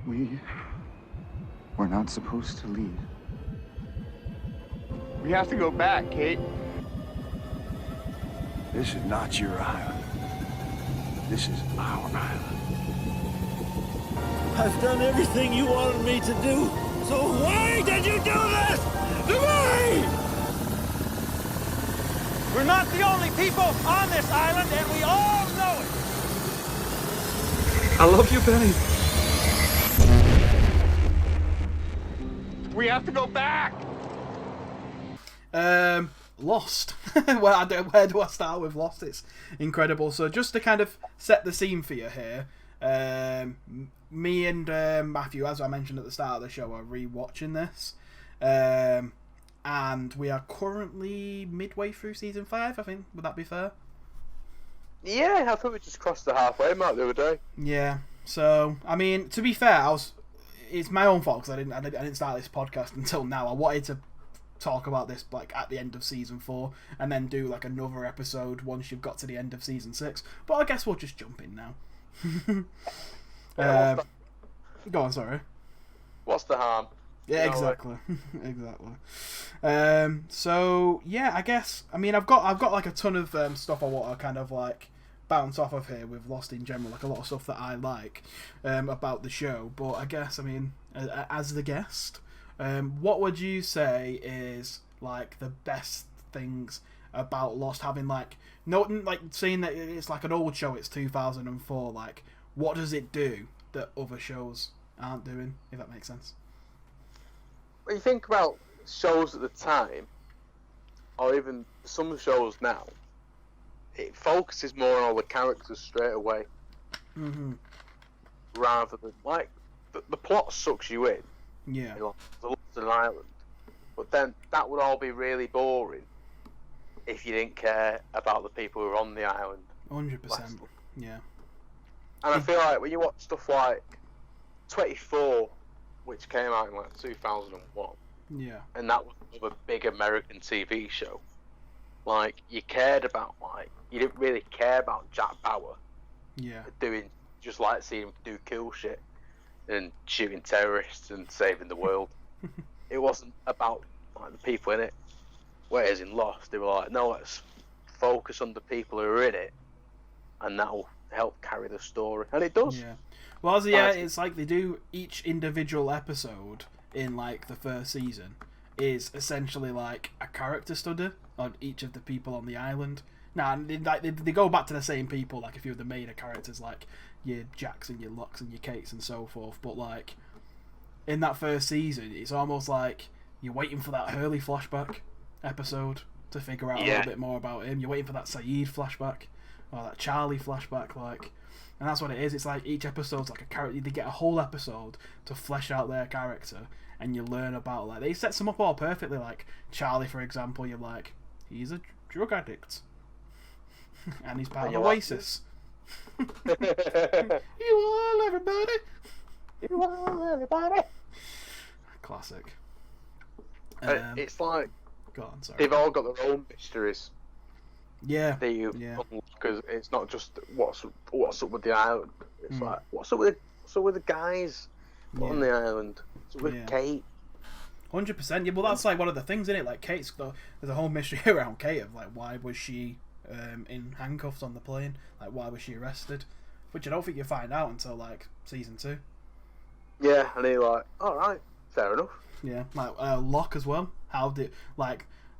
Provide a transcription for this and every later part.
We were not supposed to leave. We have to go back, Kate. This is not your island. This is our island. I've done everything you wanted me to do, so why did you do this to me? We're not the only people on this island, and we all know it. I love you, Benny. We have to go back. Lost. Where do I start with Lost? It's incredible. So just to kind of set the scene for you here, me and Matthew, as I mentioned at the start of the show, are re-watching this, and we are currently midway through season 5. I think, would that be fair? Yeah, I thought we just crossed the halfway mark the other day. Yeah. So I mean, to be fair, it's my own fault because I didn't start this podcast until now. I wanted to talk about this like at the end of season 4 and then do like another episode once you've got to the end of season 6, but I guess we'll just jump in now. Go on, sorry. What's the harm? Yeah, exactly. Exactly. So yeah, I guess I mean I've got like a ton of stuff I want to kind of like bounce off of here with Lost in general, like a lot of stuff that I like about the show, but I guess I mean as the guest, what would you say is like the best things about Lost, having like seeing that it's like an old show, it's 2004, like what does it do that other shows aren't doing, if that makes sense? When you think about shows at the time, or even some shows now, it focuses more on all the characters straight away, rather than like the plot sucks you in. Yeah. You know, the Lost an Island, but then that would all be really boring if you didn't care about the people who are on the island. 100%. Yeah. And I feel like when you watch stuff like 24, which came out in like 2001, yeah, and that was a big American TV show, like you cared about, like you didn't really care about Jack Bauer, yeah, doing just like seeing him do cool shit and shooting terrorists and saving the world. It wasn't about like the people in it. Whereas in Lost, they were like, no, let's focus on the people who are in it, and that will help carry the story, and it does. Yeah. Well, it's like they do each individual episode in like the first season is essentially like a character study on each of the people on the island. Now, they go back to the same people, like a few of the main characters, like your Jacks and your Locks and your Kates and so forth. But like in that first season, it's almost like you're waiting for that Hurley flashback episode to figure out a little bit more about him. You're waiting for that Saeed flashback or that Charlie flashback, like, and that's what it is. It's like each episode's like a character. They get a whole episode to flesh out their character, and you learn about, like, they set them up all perfectly. Like Charlie, for example, you're like, he's a drug addict, and he's part of Oasis. You all, everybody. You all, everybody. Classic. It's like, go on, sorry. They've all got their own mysteries. Yeah. Because it's not just what's up with the island. It's like what's up with the guys on the island. What's up with Kate? 100%. Yeah, well, that's like one of the things in it. Like Kate's, there's a whole mystery around Kate of like why was she in handcuffs on the plane? Like why was she arrested? Which I don't think you find out until like season 2. Yeah, and you're like, all right, fair enough. Yeah, like Locke as well. How did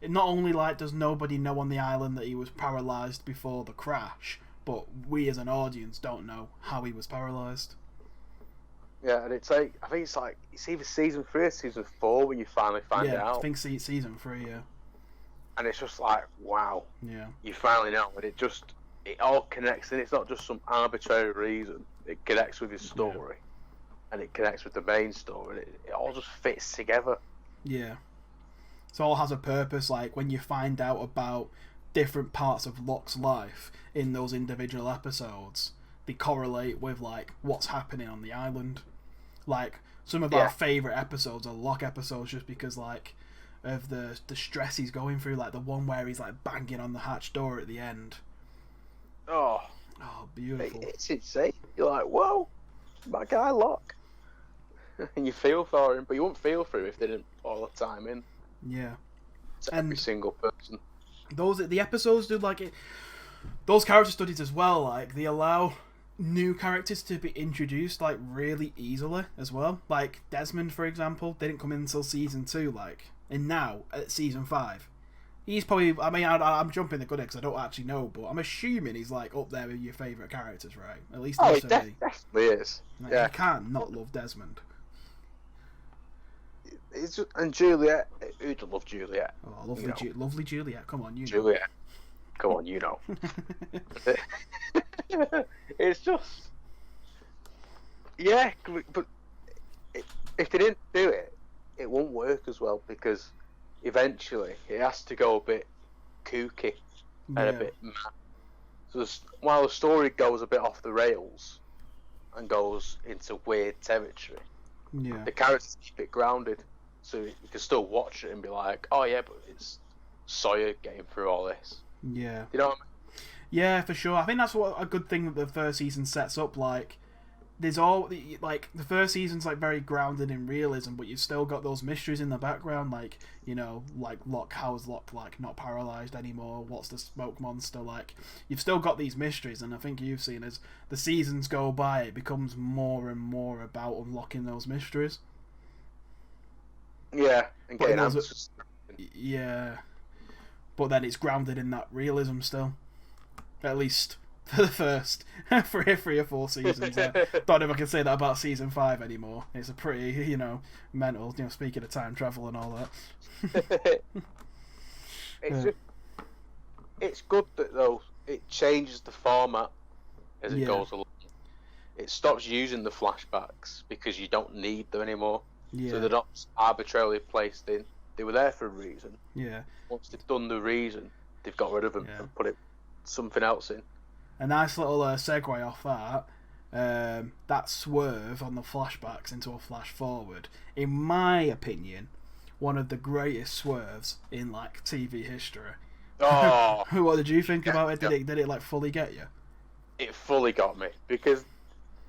not only like does nobody know on the island that he was paralysed before the crash, but we as an audience don't know how he was paralysed. Yeah, and it's like I think it's either season 3 or season 4 when you finally find it out. I think season 3, yeah. And it's just like, wow. Yeah. You finally know, and it all connects, and it's not just some arbitrary reason. It connects with his story, and it connects with the main story, and it all just fits together. Yeah. So it all has a purpose. Like when you find out about different parts of Locke's life in those individual episodes, they correlate with like what's happening on the island. Like some of our favourite episodes are Locke episodes, just because like of the stress he's going through. Like the one where he's like banging on the hatch door at the end. Oh, beautiful! It's insane. You're like, whoa, my guy Locke. and you feel for him, but you wouldn't feel for him if they didn't put all the time in. Yeah. To every single person. The episodes do like it. Those character studies as well, like they allow new characters to be introduced like really easily as well. Like Desmond, for example, they didn't come in until season 2, and now at season 5, he's probably. I mean, I'm jumping the gun because I don't actually know, but I'm assuming he's like up there with your favourite characters, right? At least Oh, he he definitely is. Like, yeah, you can't not love Desmond. it's just, and Juliet. Who'd love Juliet? Oh, lovely Juliet. Come on, you know. Juliet. Come on, you know. It's just, yeah, but if they didn't do it, it won't work as well because eventually it has to go a bit kooky and a bit mad. So while the story goes a bit off the rails and goes into weird territory, the characters keep it grounded, so you can still watch it and be like, oh yeah, but it's Sawyer getting through all this. Yeah. You know what I mean? Yeah, for sure. I think that's what a good thing that the first season sets up. Like, there's all like the first season's like very grounded in realism, but you've still got those mysteries in the background. Like, like how's Locke like not paralyzed anymore? What's the smoke monster like? You've still got these mysteries, and I think you've seen as the seasons go by, it becomes more and more about unlocking those mysteries. Yeah, and getting answers. Yeah, but then it's grounded in that realism still. At least for the first 3 or 4 seasons. Don't know if I can say that about season 5 anymore. It's a pretty, mental, speaking of time travel and all that. It's good that, though, it changes the format as it goes along. It stops using the flashbacks because you don't need them anymore. Yeah. So they're not arbitrarily placed in. They were there for a reason. Yeah. Once they've done the reason, they've got rid of them and put something else in. A nice little segue off that. That swerve on the flashbacks into a flash forward, in my opinion, one of the greatest swerves in like TV history. Oh, what did you think about it? Did it like fully get you? It fully got me because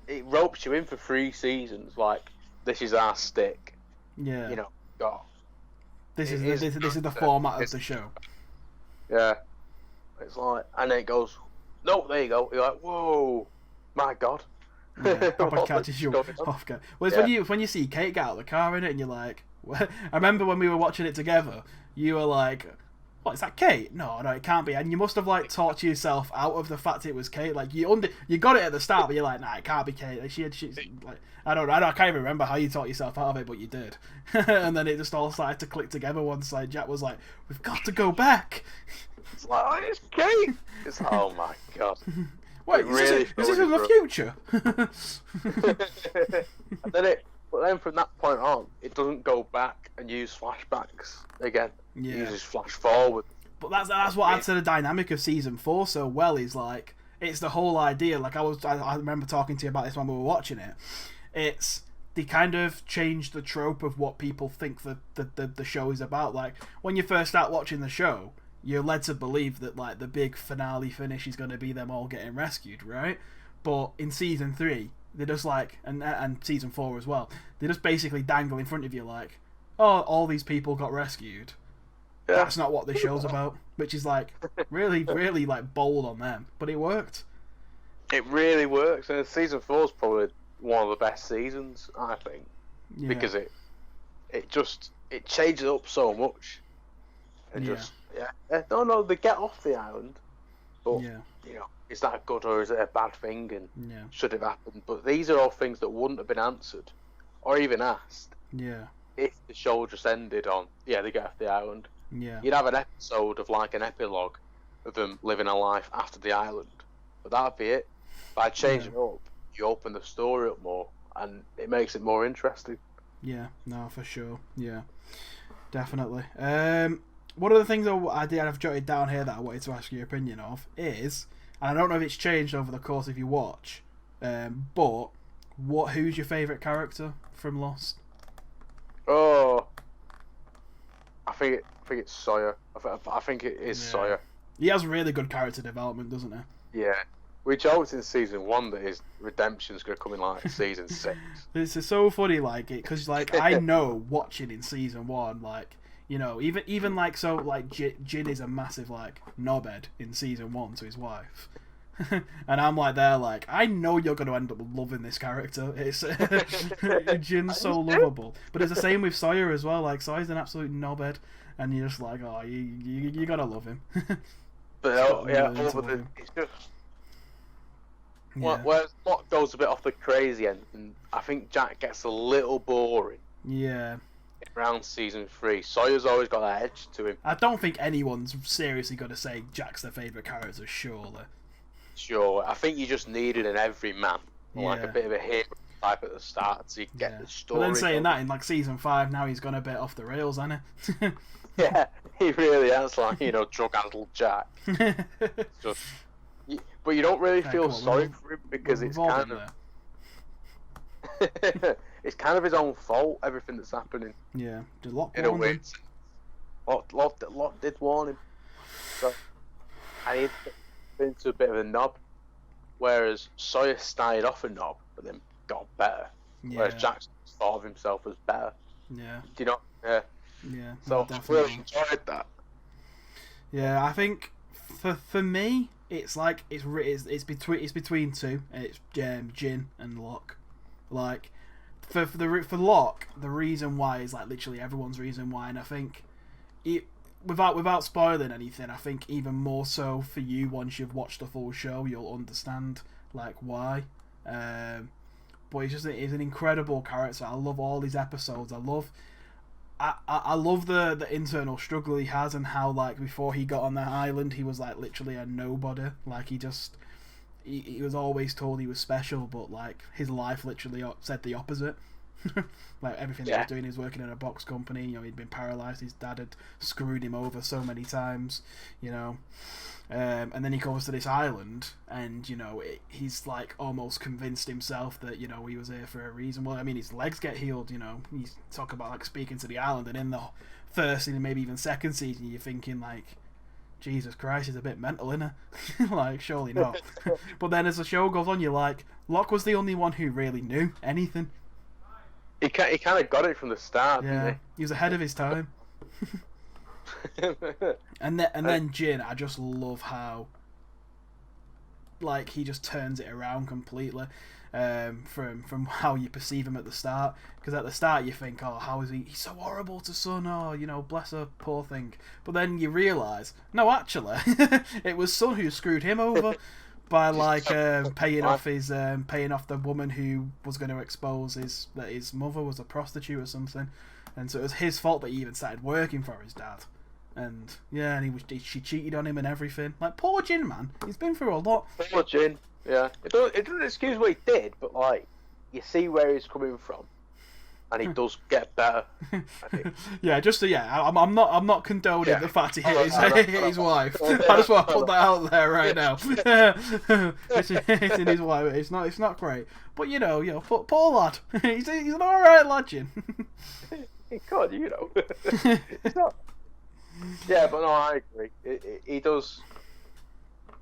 it ropes you in for 3 seasons. Like, this is our stick. Yeah. God. This is the format of the show. Yeah. It's like, and then it goes, no, there you go. You're like, whoa, my God. Yeah, proper catches you off guard. Well, it's when you see Kate get out of the car in it, and you're like, I remember when we were watching it together, you were like, what, is that Kate? No, it can't be. And you must have like talked yourself out of the fact it was Kate. Like you got it at the start, but you're like, nah, it can't be Kate. Like she's like, I can't even remember how you talked yourself out of it, but you did. And then it just all started to click together once like Jack was like, we've got to go back. It's like, oh, it's Kate. It's like, oh my God. Wait, is this in the future? But then from that point on, it doesn't go back and use flashbacks again. Yeah. It uses flash forward. But that's what adds to the dynamic of season 4 so well. Is like it's the whole idea. Like I remember talking to you about this when we were watching it. It's they kind of changed the trope of what people think the show is about. Like when you first start watching the show, you're led to believe that like the big finale finish is going to be them all getting rescued, right? But in season 3, they're just like, and season 4 as well, they just basically dangle in front of you like, oh, all these people got rescued. Yeah. That's not what the show's about, which is like really, really like bold on them, but it worked. It really works, and season 4 is probably one of the best seasons, I think, because it changes up so much, and no, they get off the island, but is that good or is it a bad thing, and should it happen? But these are all things that wouldn't have been answered or even asked if the show just ended on they get off the island. You'd have an episode of like an epilogue of them living a life after the island, but that'd be it. By changing up, you open the story up more and it makes it more interesting. Yeah, no, for sure. Yeah, definitely. One of the things I've jotted down here that I wanted to ask your opinion of is, and I don't know if it's changed over the course if you watch, but who's your favourite character from Lost? Oh, I think it's Sawyer. I think it is Sawyer. He has really good character development, doesn't he? Yeah, We joked in season 1 that his redemption's gonna come in like season 6. This is so funny, like it, because like I know watching in season 1, like you know, even like so, like Jin is a massive like knobhead in season 1 to his wife. And I'm like there, like I know you're going to end up loving this character. It's Jin's so lovable, but it's the same with Sawyer as well. Like Sawyer's an absolute knobhead, and you're just like, oh, you gotta love him. But yeah, Really into over the him. it's just Yeah. where Locke goes a bit off the crazy end, and I think Jack gets a little boring Yeah. around season 3. Sawyer's always got that edge to him. I don't think anyone's seriously going to say Jack's their favourite character, surely. Sure, I think you just needed an everyman, or like a Yeah. bit of a hero type at the start to get the story. But then saying going. that, in like season 5, now he's gone a bit off the rails, hasn't he? Yeah, he really has, like, you know, drug-addled Jack. Just, but you don't really Yeah, feel come on, sorry we've- for him because We've it's all kind been of there. it's kind of his own fault, everything that's happening. Yeah. Did Locke In a warn way, them? Locke did warn him. So, and he'd been into a bit of a knob, whereas Sawyer started off a knob, but then got better. Whereas Yeah. Jackson thought of himself as better. Yeah. Do you know? Yeah. Yeah. So no, I definitely. really enjoyed that. Yeah, I think for me, it's like it's between two. It's Jin and Locke. Like for Locke, the reason why is like literally everyone's reason why, and I think without spoiling anything, I think even more so for you once you've watched the full show, you'll understand like why. But he's an incredible character. I love all these episodes. I love the internal struggle he has, and how like before he got on that island he was like literally a nobody. Like he was always told he was special, but like his life literally said the opposite. Like everything that he was doing, he was working in a box company. You know, he'd been paralyzed. His dad had screwed him over so many times. You know, and then he goes to this island, and you know he's like almost convinced himself that you know he was here for a reason. Well, I mean, his legs get healed. You know, he's talking about like speaking to the island, and in the first and maybe even second season, you're thinking like, Jesus Christ, he's a bit mental, isn't he? Like, surely not. But then as the show goes on, you're like, Locke was the only one who really knew anything. He kind of got it from the start, Yeah, he was ahead of his time. didn't he? And then Jin, I just love how like he just turns it around completely from how you perceive him at the start. Because at the start you think, oh, how is he? He's so horrible to Sun. Oh, you know, bless her, poor thing. But then you realise, no, actually, it was Sun who screwed him over by like paying off the woman who was going to expose that his mother was a prostitute or something. And so it was his fault that he even started working for his dad. And yeah, and she cheated on him and everything. Like, poor Jin, man. He's been through a lot. Poor Jin. Yeah. It doesn't excuse what he did, but like you see where he's coming from, and he does get better. Yeah, I'm not condoning the fact he hit his wife. Oh, I just want to put that out there right now. It's hitting his wife. It's not great, but you know, poor lad. He's an all right lad, Jin. God, you know. It's not. Yeah, but no, I agree. He does.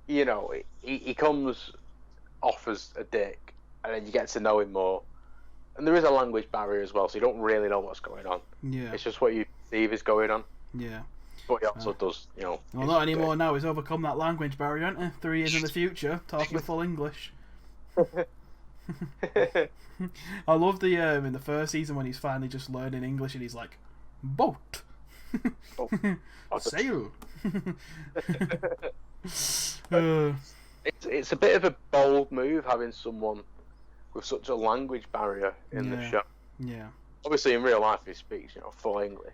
You know, he comes off as a dick, and then you get to know him more. And there is a language barrier as well, so you don't really know what's going on. Yeah. It's just what you perceive is going on. Yeah. But he also does, you know. Well, not anymore now. He's overcome that language barrier, hasn't he? 3 years in the future, talking full English. I love the in the first season when he's finally just learning English and he's like, boat. Sail. It's a bit of a bold move having someone with such a language barrier in the show. Yeah. Obviously, in real life, he speaks, you know, full English.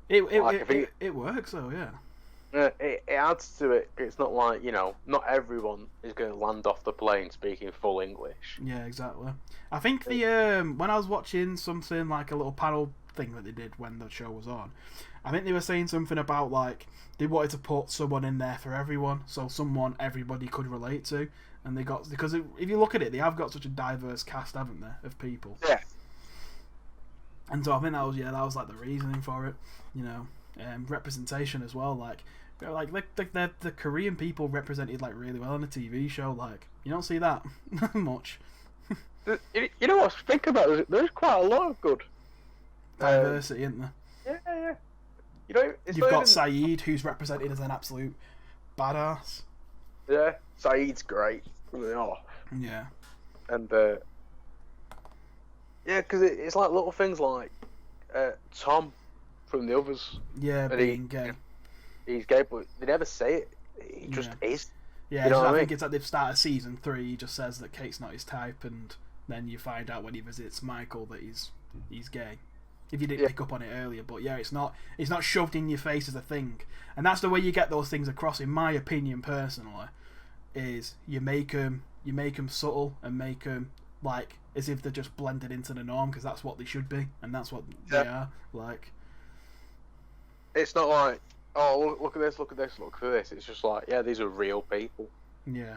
It works though, yeah. It adds to it. It's not like, you know, not everyone is going to land off the plane speaking full English. Yeah, exactly. I think the when I was watching something like a little panel thing that they did when the show was on, I think they were saying something about like they wanted to put someone in there for everyone, so someone everybody could relate to, and they got, because if you look at it, they have got such a diverse cast, haven't they, of people. Yeah. And so I think that was like the reasoning for it, you know, representation as well. Like like the Korean people represented like really well on a TV show. Like you don't see that much. You know what? Think about it. There's quite a lot of good Diversity, isn't there? Yeah. You know, You've got Saeed, who's represented as an absolute badass. Yeah, Saeed's great from the off. Yeah. And yeah, because it's like little things like Tom from the others. Yeah, and being gay. He's gay, but they never say it. He just is. Yeah, you know I what think it's like they've started season 3. He just says that Kate's not his type, and then you find out when he visits Michael that he's gay. If you didn't pick up on it earlier, but yeah, it's not shoved in your face as a thing, and that's the way you get those things across. In my opinion, personally, is you make them subtle and make them like as if they're just blended into the norm, because that's what they should be, and that's what they are. Like, it's not like, oh, look at this, look at this, look at this. It's just like, yeah, these are real people. Yeah.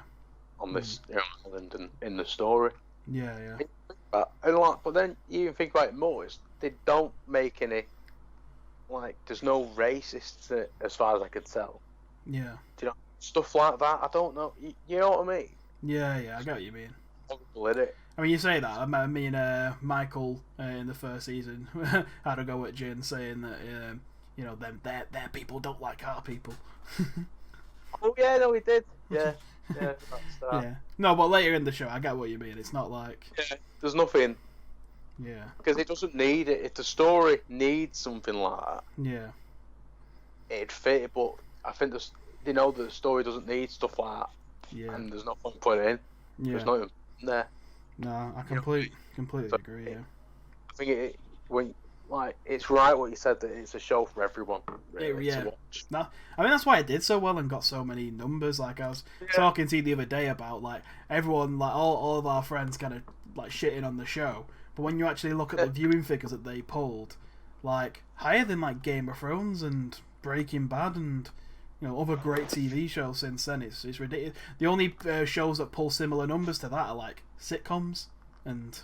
On this island and in the story. Yeah. But then you even think about it more. They don't make any, like, there's no racists in it, as far as I could tell. Yeah. Do you know, stuff like that? I don't know. You know what I mean? Yeah, I get what you mean. I mean, you say that. I mean, Michael in the first season had a go at Jin, saying that you know, their people don't like our people. Oh yeah, no, he did. Yeah, that's that. Yeah. No, but later in the show, I get what you mean. It's not like there's nothing. Yeah. Because it doesn't need it. If the story needs something like that, yeah, it'd fit. But I think they know that the story doesn't need stuff like that. Yeah. And there's no point putting it in. Yeah. There's nothing there. No, I completely agree. Yeah. I think it's right what you said, that it's a show for everyone. Really, to watch. No, I mean that's why it did so well and got so many numbers. Like I was talking to you the other day about like everyone, like all of our friends, kind of like shitting on the show. But when you actually look at the viewing figures that they pulled, like higher than like Game of Thrones and Breaking Bad and other great TV shows since then. It's ridiculous. The only shows that pull similar numbers to that are like sitcoms and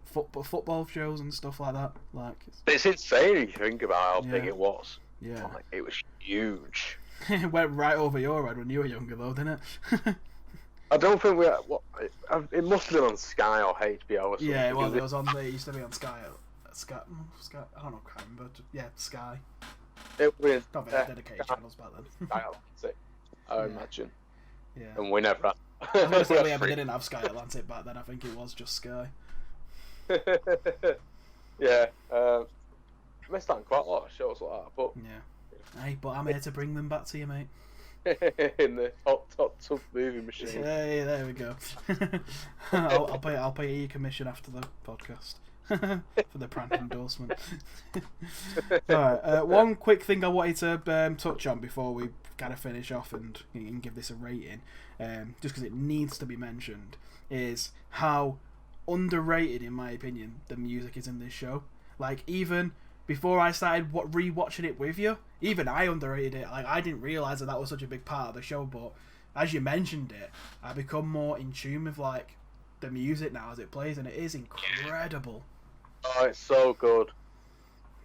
football shows and stuff like that. Like it's insane if you think about how big it was. Yeah, like, it was huge. It went right over your head when you were younger, though, didn't it? I don't think it must have been on Sky or HBO or something. Yeah, well, it was on. It used to be on Sky. Sky. I don't know, but yeah, Sky. It was not very dedicated channels back then. Sky Atlantic, I imagine. Yeah. And we never. I was going to say we didn't have Sky Atlantic back then. I think it was just Sky. Yeah. I missed out on quite a lot of shows like that, but yeah. Hey, but I'm here to bring them back to you, mate. In the hot tub movie machine. Hey, there we go. I'll pay you commission after the podcast for the prank endorsement. Alright, one quick thing I wanted to touch on before we kind of finish off and give this a rating, just because it needs to be mentioned, is how underrated, in my opinion, the music is in this show. Like, even before I started rewatching it with you, even I underrated it. Like, I didn't realise that was such a big part of the show, but as you mentioned it, I become more in tune with like the music now as it plays, and it is incredible. Oh, it's so good.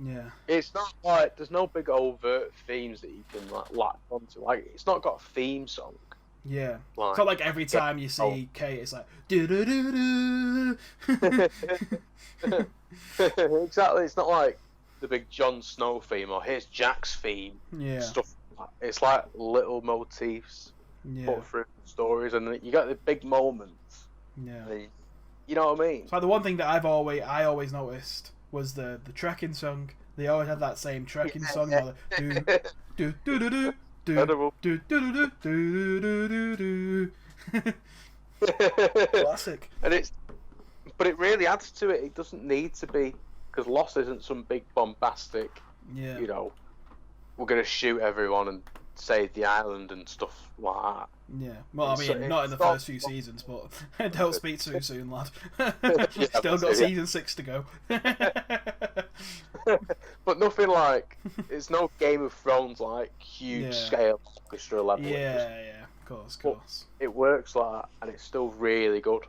Yeah. It's not like there's no big overt themes that you can latch onto. Like, it's not got a theme song. Yeah. Like, it's not like every time you see Kate, it's like do do do do. Exactly. It's not like the big Jon Snow theme or here's Jack's theme. Yeah. Stuff. It's like little motifs put through stories, and you got the big moments. Yeah. You know what I mean? So the one thing that I always noticed was the trekking song. They always have that same trekking song. Do do do do do. Classic. But it really adds to it. It doesn't need to be, because Lost isn't some big bombastic. Yeah. We're gonna shoot everyone and save the island and stuff like that. Yeah. Well, I mean, not in the first few seasons, but don't speak too soon, lad. Still got season 6 to go. But nothing like, it's no Game of Thrones like huge scale orchestra level. Yeah, of course. It works like that, and it's still really good.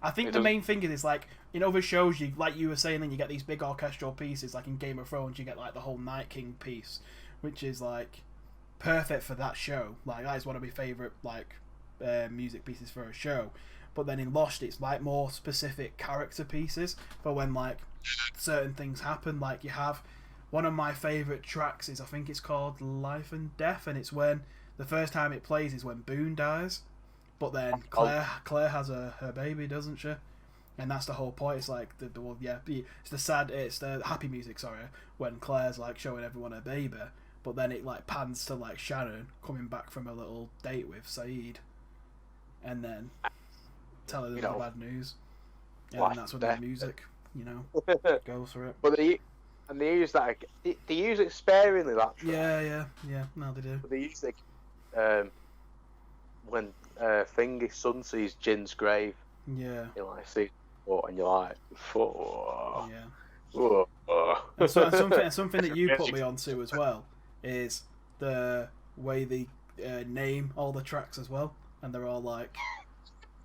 I think the main thing is like in other shows, you like you were saying, then you get these big orchestral pieces. Like in Game of Thrones, you get like the whole Night King piece, which is like perfect for that show. Like that is one of my favourite like music pieces for a show. But then in Lost, it's like more specific character pieces for when like certain things happen. Like you have one of my favourite tracks is I think it's called Life and Death, and it's when the first time it plays is when Boone dies, but then Claire has her baby, doesn't she? And that's the whole point. It's like it's the happy music, sorry, when Claire's like showing everyone her baby, but then it like pans to like Shannon coming back from a little date with Saeed, and then telling them the bad news, and that's when the music, goes for it. But they use that. They use it sparingly. That track. Yeah. No, they do. But they use it when Thingy's son sees Jin's grave. Yeah. You like see, and you're like, oh. Yeah. Oh. And something that you put me onto as well is the way they name all the tracks as well, and they're all like.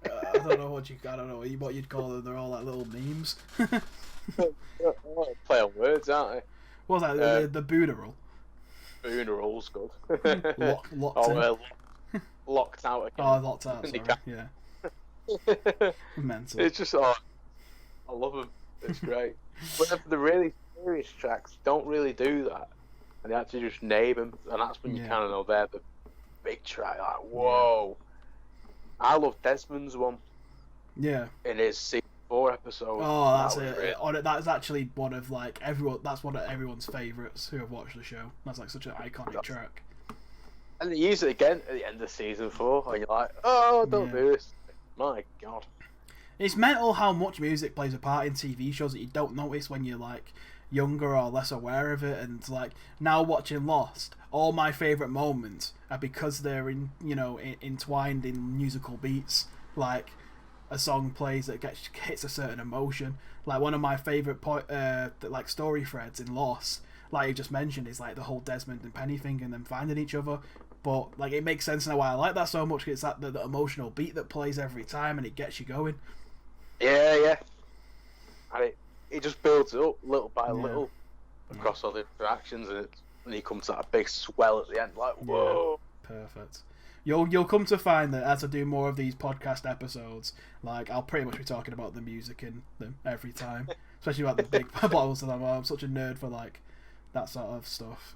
I don't know what you'd call them. They're all like little memes. Play on words, aren't they? What was that? The Booneral. Booneral's good. Locked out again. Oh, locked out. Sorry. Yeah. Mental. It's just I love them. It's great. But the really serious tracks don't really do that, and they actually just name them, and that's when you kind of know they're the big track. Like whoa. Yeah. I love Desmond's one. Yeah. In his season 4 episode. Oh, that's it. That's actually one of like everyone. That's one of everyone's favourites who have watched the show. That's like such an iconic track. And they use it again at the end of season 4, and you're like, oh, don't do this. My God. It's mental how much music plays a part in TV shows that you don't notice when you're like younger or less aware of it. And like now watching Lost, all my favourite moments are because they're entwined in musical beats. Like a song plays that hits a certain emotion. Like one of my favourite like story threads in Lost, like you just mentioned, is like the whole Desmond and Penny thing and them finding each other. But like it makes sense now why I like that so much. It's that the emotional beat that plays every time and it gets you going. Yeah. And it just builds up little by little across all the interactions, and you come to that big swell at the end, like whoa. Yeah, perfect. You'll come to find that as I do more of these podcast episodes, like I'll pretty much be talking about the music in them every time, especially about the big bottles of them. I'm such a nerd for like that sort of stuff.